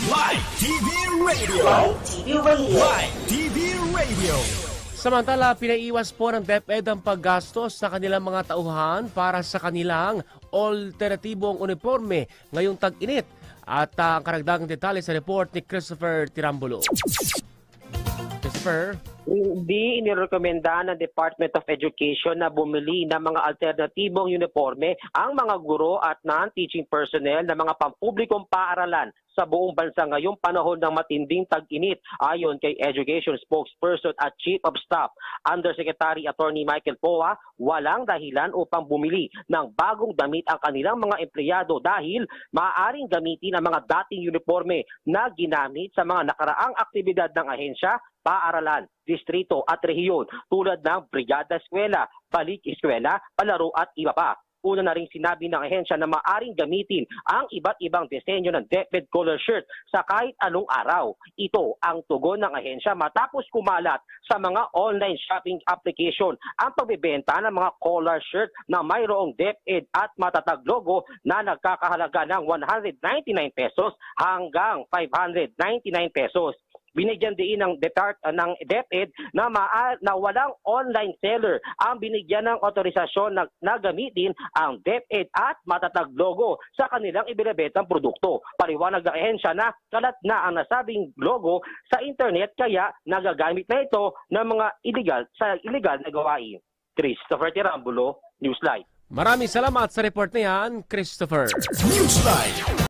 Live TV Radio. Live TV Radio. Live TV Radio. Samantala, pinaiwas po ng DepEd ang paggastos sa kanilang mga tauhan para sa kanilang alternatibong uniforme ngayong tag-init. At ang karagdagang detalye sa report ni Christopher Tirambulo. Christopher? Hindi inirekomenda ng Department of Education na bumili ng mga alternatibong uniforme ang mga guro at non-teaching personnel ng mga pampublikong paaralan sa buong bansa ngayong panahon ng matinding tag-init, ayon kay Education Spokesperson at Chief of Staff Undersecretary Attorney Michael Poa. Walang dahilan upang bumili ng bagong damit ang kanilang mga empleyado dahil maaaring gamitin ang mga dating uniforme na ginamit sa mga nakaraang aktibidad ng ahensya, paaralan, distrito at rehiyon tulad ng Brigada Eskwela, Balik Eskwela, Palaro at iba pa. Una na rin sinabi ng ahensya na maaring gamitin ang iba't ibang disenyo ng DepEd color shirt sa kahit anong araw. Ito ang tugon ng ahensya matapos kumalat sa mga online shopping application ang pagbebenta ng mga collar shirt na mayroong DepEd at matatag logo na nagkakahalaga ng 199 pesos hanggang 599 pesos. Binigyan din ng DepEd na walang online seller ang binigyan ng otorisasyon na gamitin ang DepEd at matatag logo sa kanilang ibinebentang produkto. Paliwanag ng ahensya na kalat na ang nasabing logo sa internet kaya nagagamit na ito ng mga illegal na gawain. Christopher Tirambulo, Newsline. Maraming salamat sa report na yan, Christopher. Newsline.